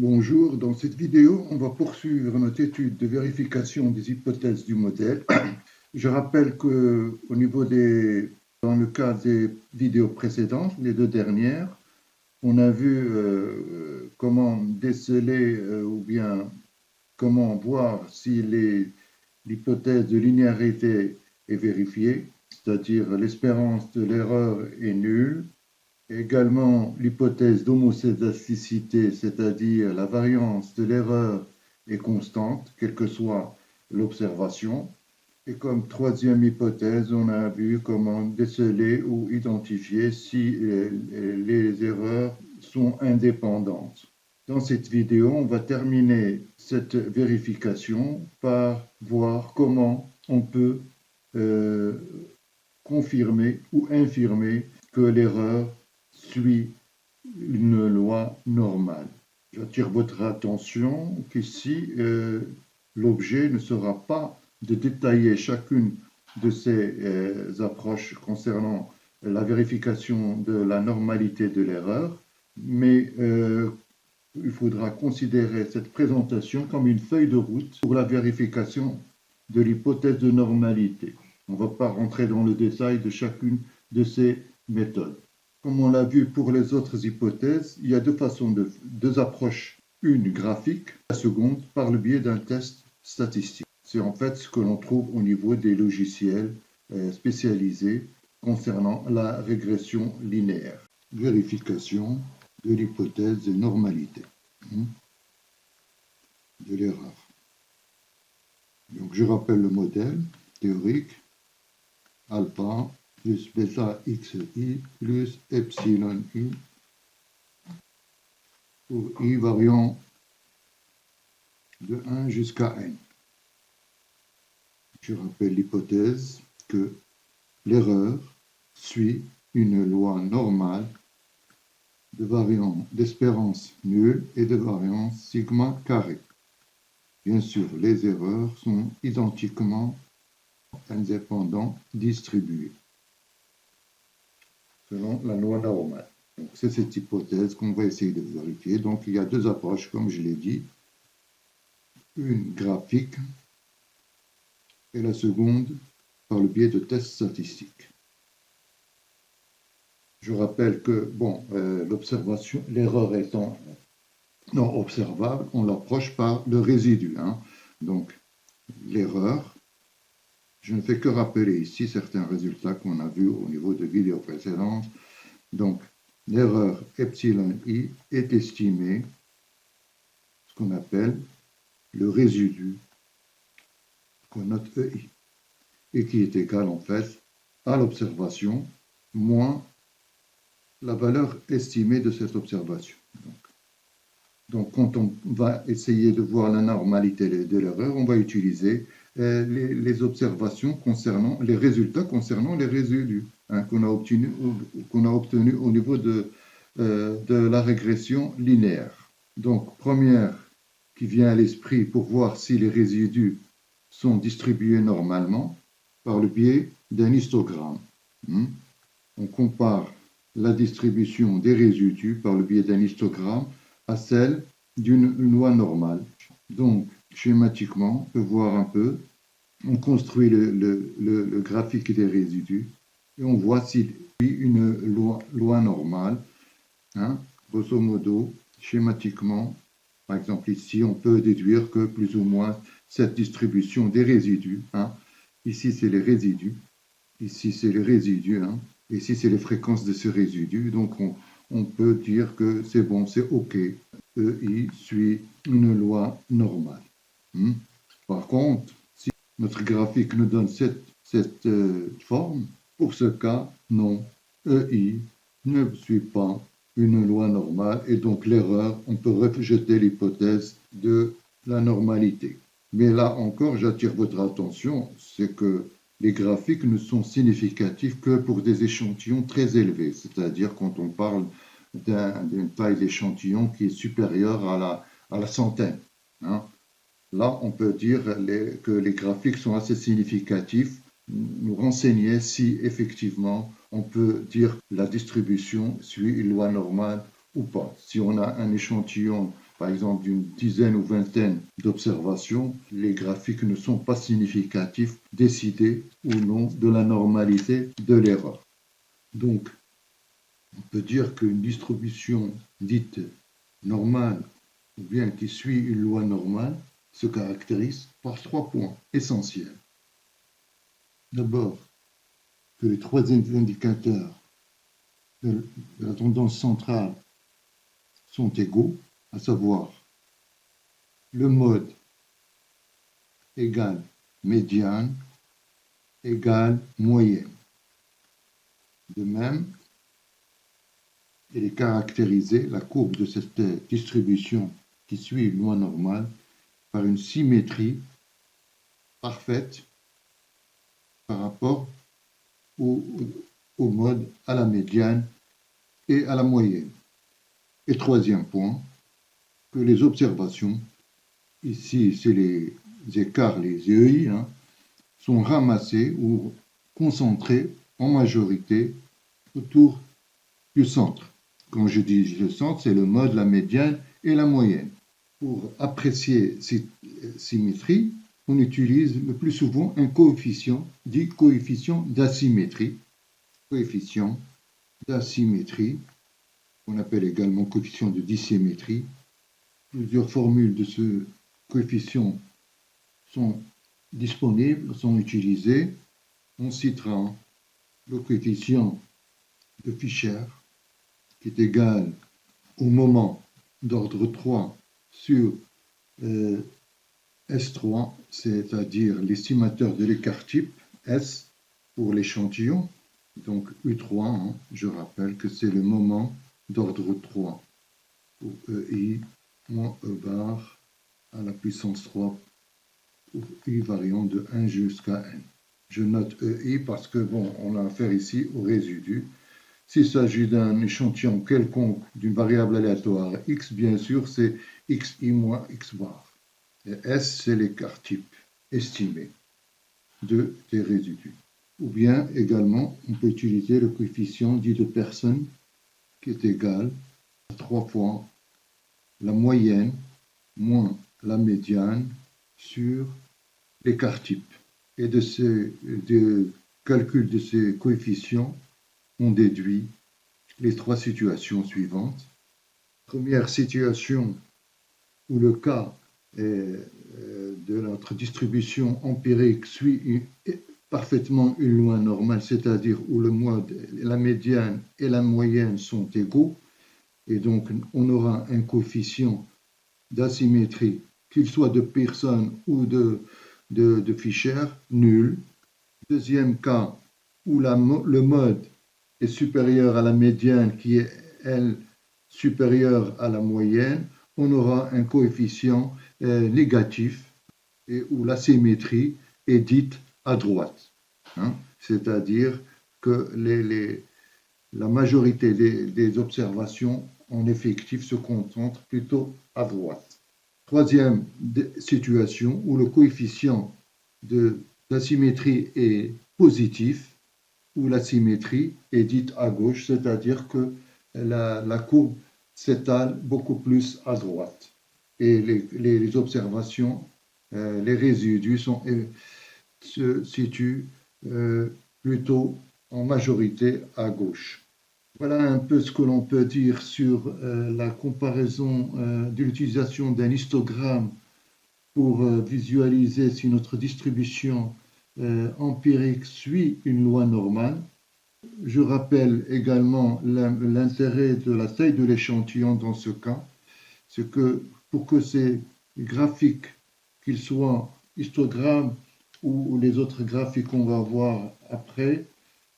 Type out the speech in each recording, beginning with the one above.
Bonjour, dans cette vidéo, on va poursuivre notre étude de vérification des hypothèses du modèle. Je rappelle que dans le cas des vidéos précédentes, les deux dernières, on a vu comment déceler ou bien comment voir si l'hypothèse de linéarité est vérifiée, c'est-à-dire l'espérance de l'erreur est nulle. Également, l'hypothèse d'homoscédasticité, c'est-à-dire la variance de l'erreur est constante, quelle que soit l'observation. Et comme troisième hypothèse, on a vu comment déceler ou identifier si les erreurs sont indépendantes. Dans cette vidéo, on va terminer cette vérification par voir comment on peut confirmer ou infirmer que l'erreur suit une loi normale. J'attire votre attention qu'ici, l'objet ne sera pas de détailler chacune de ces approches concernant la vérification de la normalité de l'erreur, mais il faudra considérer cette présentation comme une feuille de route pour la vérification de l'hypothèse de normalité. On ne va pas rentrer dans le détail de chacune de ces méthodes. Comme on l'a vu pour les autres hypothèses, il y a deux approches. Une graphique, la seconde par le biais d'un test statistique. C'est en fait ce que l'on trouve au niveau des logiciels spécialisés concernant la régression linéaire. Vérification de l'hypothèse de normalité de l'erreur. Donc je rappelle le modèle théorique alpha plus bêta xi plus epsilon i pour i variant de 1 jusqu'à n. Je rappelle l'hypothèse que l'erreur suit une loi normale d'espérance nulle et de variance sigma carré. Bien sûr, les erreurs sont identiquement indépendants distribuées selon la loi normale. C'est cette hypothèse qu'on va essayer de vérifier. Donc, il y a deux approches, comme je l'ai dit. Une graphique et la seconde par le biais de tests statistiques. Je rappelle que, l'erreur étant non observable, on l'approche par le résidu. Donc, l'erreur, je ne fais que rappeler ici certains résultats qu'on a vus au niveau de vidéos précédentes. Donc, l'erreur epsilon i est estimée, ce qu'on appelle le résidu, qu'on note EI, et qui est égal en fait à l'observation moins la valeur estimée de cette observation. Donc, quand on va essayer de voir la normalité de l'erreur, on va utiliser les observations concernant les résultats concernant les résidus qu'on a obtenus au niveau de la régression linéaire. Donc, première qui vient à l'esprit pour voir si les résidus sont distribués normalement par le biais d'un histogramme. On compare la distribution des résidus par le biais d'un histogramme à celle d'une loi normale. Donc, schématiquement, on peut voir un peu, on construit le graphique des résidus et on voit s'il y a une loi normale. Grosso modo, schématiquement, par exemple ici, on peut déduire que plus ou moins cette distribution des résidus, ici c'est les résidus, ici c'est les résidus, ici c'est les fréquences de ces résidus, donc on peut dire que c'est bon, c'est OK. EI suit une loi normale. Par contre, si notre graphique nous donne cette forme, pour ce cas, non, EI ne suit pas une loi normale et donc l'erreur, on peut rejeter l'hypothèse de la normalité. Mais là encore, j'attire votre attention, c'est que les graphiques ne sont significatifs que pour des échantillons très élevés, c'est-à-dire quand on parle d'une taille d'échantillon qui est supérieure à la centaine. Là, on peut dire que les graphiques sont assez significatifs, nous renseigner si effectivement on peut dire que la distribution suit une loi normale ou pas. Si on a un échantillon, par exemple d'une dizaine ou vingtaine d'observations, les graphiques ne sont pas significatifs, décidés ou non de la normalité de l'erreur. Donc, on peut dire qu'une distribution dite normale ou bien qui suit une loi normale se caractérise par 3 points essentiels. D'abord, que les 3 indicateurs de la tendance centrale sont égaux, à savoir le mode égale médiane égale moyenne. De même, il est caractérisé, la courbe de cette distribution qui suit une loi normale, par une symétrie parfaite par rapport au mode, à la médiane et à la moyenne. Et troisième point, que les observations, ici c'est les écarts, les EI, sont ramassés ou concentrés en majorité autour du centre. Quand je dis le centre, c'est le mode, la médiane et la moyenne. Pour apprécier cette symétrie, on utilise le plus souvent un coefficient, dit coefficient d'asymétrie. Coefficient d'asymétrie, qu'on appelle également coefficient de dissymétrie. Plusieurs formules de ce coefficient sont disponibles, sont utilisées. On citera le coefficient de Fischer, qui est égal au moment d'ordre 3 sur S3, c'est-à-dire l'estimateur de l'écart type, S, pour l'échantillon. Donc U3, je rappelle que c'est le moment d'ordre 3 pour EI moins E bar à la puissance 3 pour I variant de 1 jusqu'à N. Je note EI parce que, bon, on a affaire ici au résidu. S'il s'agit d'un échantillon quelconque d'une variable aléatoire x, bien sûr, c'est xi moins x bar. Et S, c'est l'écart type estimé des résidus. Ou bien, également, on peut utiliser le coefficient dit de Pearson, qui est égal à 3 fois la moyenne moins la médiane sur l'écart type. Et de calcul de ces coefficients, on déduit les 3 situations suivantes. Première situation où le cas de notre distribution empirique suit parfaitement une loi normale, c'est-à-dire où le mode, la médiane et la moyenne sont égaux, et donc on aura un coefficient d'asymétrie, qu'il soit de Pearson ou de Fischer, nul. Deuxième cas, où le mode est supérieur à la médiane, qui est, elle, supérieure à la moyenne, on aura un coefficient négatif, et où l'asymétrie est dite à droite. C'est-à-dire que la majorité des observations en effectif se concentrent plutôt à droite. Troisième situation où le coefficient d'asymétrie est positif, où l'asymétrie est dite à gauche, c'est-à-dire que la courbe s'étale beaucoup plus à droite. Et les observations, les résidus se situent plutôt en majorité à gauche. Voilà un peu ce que l'on peut dire sur la comparaison de l'utilisation d'un histogramme pour visualiser si notre distribution empirique suit une loi normale. Je rappelle également l'intérêt de la taille de l'échantillon dans ce cas, c'est que pour que ces graphiques, qu'ils soient histogrammes ou les autres graphiques qu'on va voir après,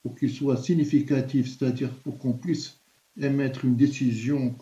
pour qu'ils soient significatifs, c'est-à-dire pour qu'on puisse émettre une décision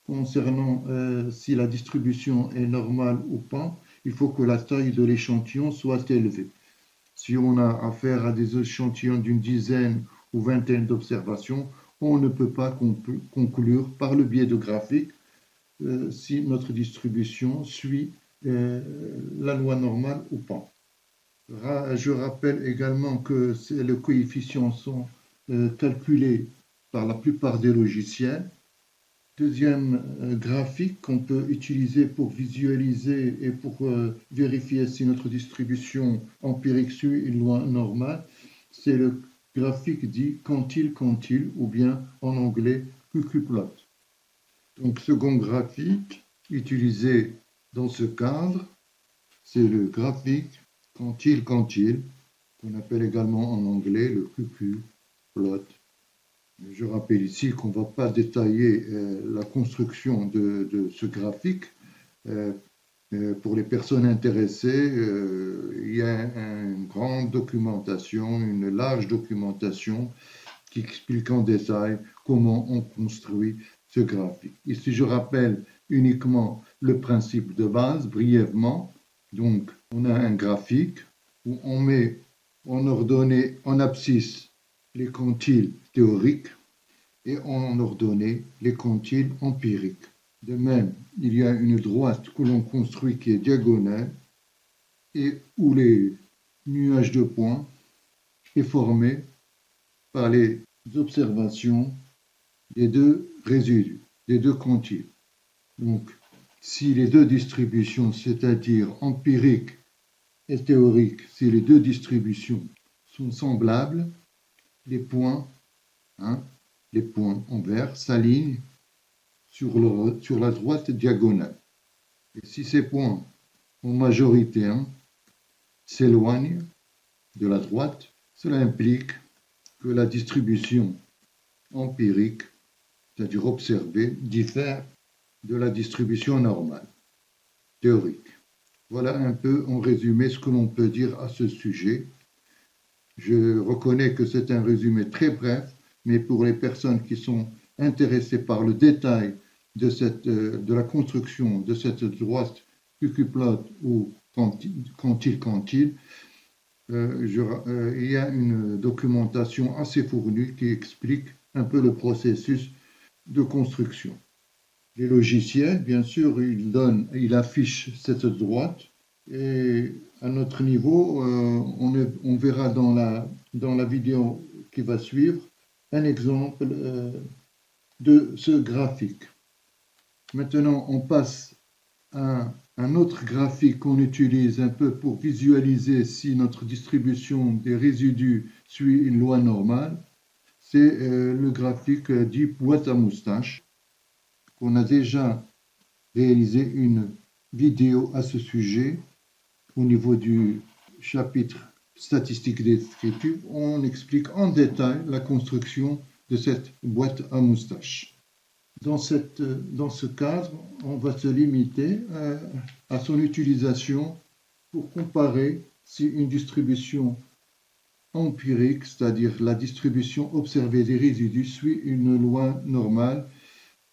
concernant si la distribution est normale ou pas, il faut que la taille de l'échantillon soit élevée. Si on a affaire à des échantillons d'une dizaine ou vingtaine d'observations, on ne peut pas conclure par le biais de graphiques si notre distribution suit la loi normale ou pas. Je rappelle également que les coefficients sont calculés par la plupart des logiciels Deuxième graphique qu'on peut utiliser pour visualiser et pour vérifier si notre distribution empirique suit une loi normale, c'est le graphique dit quantile ou bien en anglais QQ-plot. Donc second graphique utilisé dans ce cadre, c'est le graphique quantile qu'on appelle également en anglais le QQ-plot. Je rappelle ici qu'on ne va pas détailler la construction de ce graphique. Pour les personnes intéressées, il y a une grande documentation, une large documentation qui explique en détail comment on construit ce graphique. Ici, je rappelle uniquement le principe de base, brièvement. Donc, on a un graphique où on met en ordonnée, en abscisse, les quantiles théoriques et en ordonnée les quantiles empiriques. De même, il y a une droite que l'on construit qui est diagonale et où les nuages de points est formé par les observations des deux résidus, des deux quantiles. Donc, si les deux distributions, c'est-à-dire empiriques et théoriques, si les deux distributions sont semblables, les points en vert s'alignent sur la droite diagonale. Et si ces points en majorité 1 s'éloignent de la droite, cela implique que la distribution empirique, c'est-à-dire observée, diffère de la distribution normale, théorique. Voilà un peu en résumé ce que l'on peut dire à ce sujet. Je reconnais que c'est un résumé très bref, mais pour les personnes qui sont intéressées par le détail de la construction de cette droite QQ-plot ou quantile, il y a une documentation assez fournie qui explique un peu le processus de construction. Les logiciels, bien sûr, ils affichent cette droite et à notre niveau, on verra dans la vidéo qui va suivre un exemple de ce graphique. Maintenant, on passe à un autre graphique qu'on utilise un peu pour visualiser si notre distribution des résidus suit une loi normale. C'est le graphique dit boîte à moustache, qu'on a déjà réalisé une vidéo à ce sujet au niveau du chapitre statistiques descriptives. On explique en détail la construction de cette boîte à moustache. Dans ce cadre, on va se limiter à son utilisation pour comparer si une distribution empirique, c'est-à-dire la distribution observée des résidus, suit une loi normale.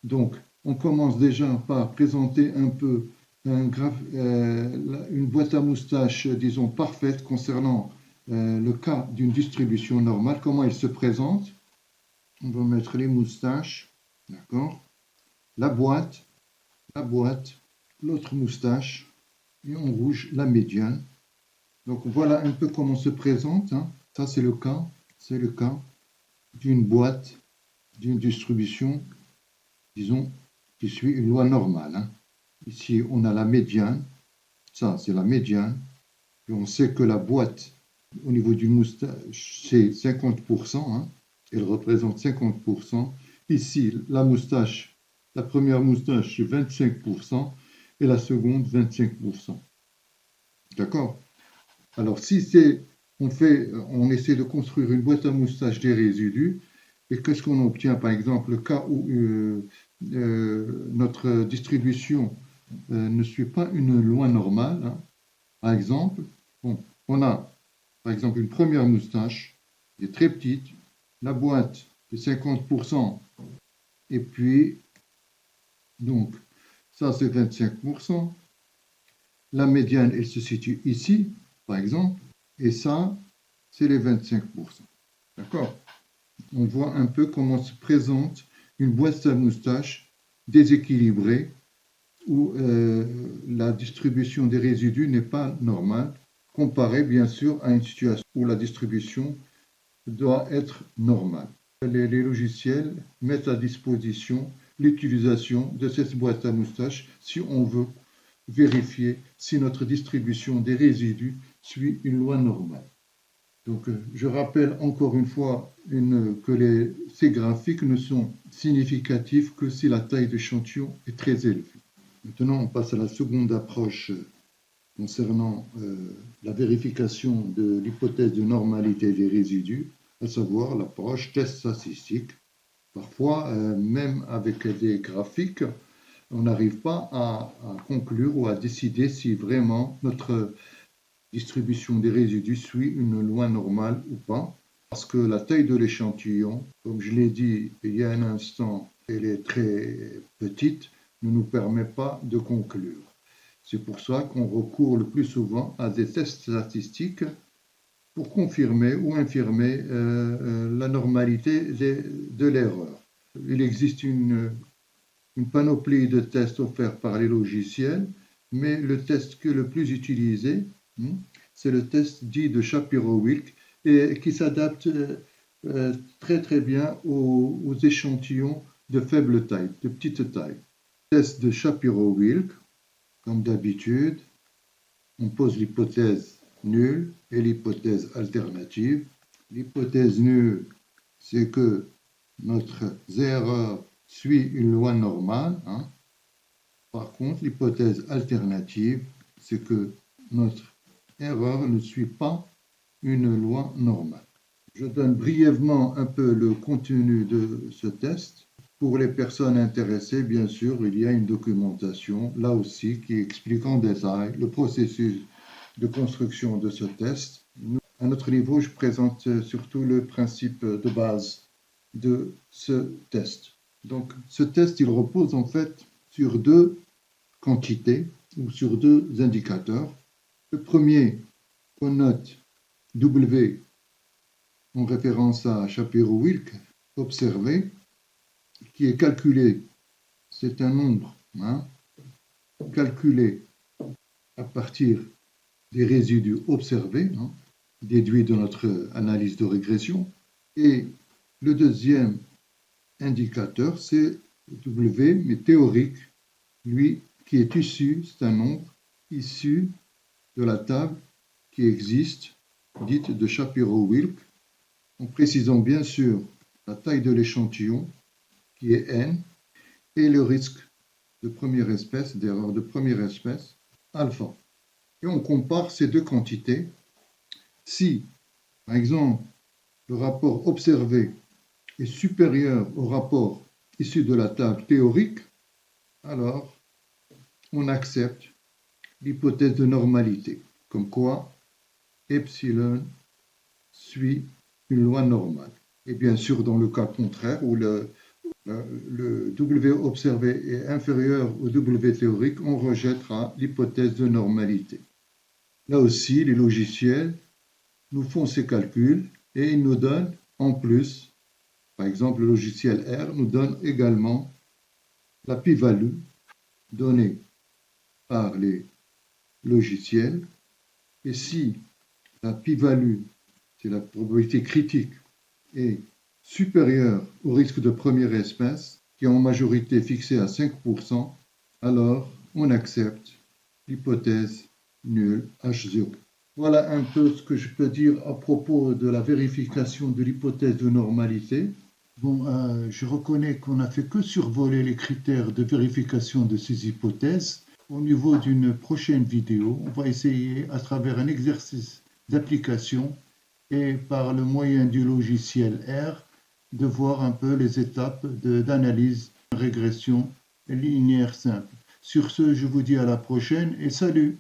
Donc, on commence déjà par présenter un peu une boîte à moustache, disons, parfaite concernant le cas d'une distribution normale. Comment elle se présente? On va mettre les moustaches. D'accord. La boîte, l'autre moustache, et en rouge, la médiane. Donc voilà un peu comment se présente. Ça, c'est le cas d'une boîte, d'une distribution, disons, qui suit une loi normale. Ici, on a la médiane. Ça, c'est la médiane. Et on sait que la boîte, au niveau du moustache, c'est 50%. Elle représente 50%. Ici, la moustache, la première moustache, c'est 25% et la seconde, 25%. D'accord? Alors, si on essaie de construire une boîte à moustache des résidus, et qu'est-ce qu'on obtient? Par exemple, le cas où notre distribution ne suit pas une loi normale. Par exemple, on a, par exemple, une première moustache qui est très petite, la boîte est 50%, et puis donc, ça c'est 25%. La médiane, elle se situe ici, par exemple, et ça, c'est les 25%. D'accord? On voit un peu comment se présente une boîte à moustache déséquilibrée, où la distribution des résidus n'est pas normale, comparée bien sûr à une situation où la distribution doit être normale. Les logiciels mettent à disposition l'utilisation de cette boîte à moustaches si on veut vérifier si notre distribution des résidus suit une loi normale. Donc, je rappelle encore une fois que ces graphiques ne sont significatifs que si la taille d'échantillon est très élevée. Maintenant, on passe à la seconde approche concernant la vérification de l'hypothèse de normalité des résidus, à savoir l'approche test statistique. Parfois, même avec des graphiques, on n'arrive pas à conclure ou à décider si vraiment notre distribution des résidus suit une loi normale ou pas, parce que la taille de l'échantillon, comme je l'ai dit il y a un instant, elle est très petite, ne nous permet pas de conclure. C'est pour ça qu'on recourt le plus souvent à des tests statistiques pour confirmer ou infirmer la normalité de l'erreur. Il existe une panoplie de tests offerts par les logiciels, mais le test le plus utilisé, c'est le test dit de Shapiro-Wilk et qui s'adapte très très bien aux échantillons de faible taille, de petite taille. Test de Shapiro-Wilk, comme d'habitude, on pose l'hypothèse nulle et l'hypothèse alternative. L'hypothèse nulle, c'est que notre erreur suit une loi normale. Par contre, l'hypothèse alternative, c'est que notre erreur ne suit pas une loi normale. Je donne brièvement un peu le contenu de ce test. Pour les personnes intéressées, bien sûr, il y a une documentation, là aussi, qui explique en détail le processus de construction de ce test. À notre niveau, je présente surtout le principe de base de ce test. Donc, ce test, il repose en fait sur deux quantités ou sur deux indicateurs. Le premier, qu'on note W en référence à Shapiro-Wilk, observé, qui est calculé, c'est un nombre calculé à partir des résidus observés, déduits de notre analyse de régression. Et le deuxième indicateur, c'est W, mais théorique, lui, qui est issu, c'est un nombre issu de la table qui existe, dite de Shapiro-Wilk, en précisant bien sûr la taille de l'échantillon, qui est n, et le risque de première espèce, d'erreur de première espèce, alpha. Et on compare ces deux quantités. Si, par exemple, le rapport observé est supérieur au rapport issu de la table théorique, alors on accepte l'hypothèse de normalité, comme quoi epsilon suit une loi normale. Et bien sûr, dans le cas contraire, où le W observé est inférieur au W théorique, on rejettera l'hypothèse de normalité. Là aussi, les logiciels nous font ces calculs et ils nous donnent en plus, par exemple le logiciel R nous donne également la p-value donnée par les logiciels. Et si la p-value, c'est la probabilité critique, est supérieure au risque de première espèce, qui est en majorité fixé à 5%, alors on accepte l'hypothèse nulle H0. Voilà un peu ce que je peux dire à propos de la vérification de l'hypothèse de normalité. Bon, je reconnais qu'on n'a fait que survoler les critères de vérification de ces hypothèses. Au niveau d'une prochaine vidéo, on va essayer à travers un exercice d'application et par le moyen du logiciel R de voir un peu les étapes d'analyse de régression linéaire simple. Sur ce, je vous dis à la prochaine et salut!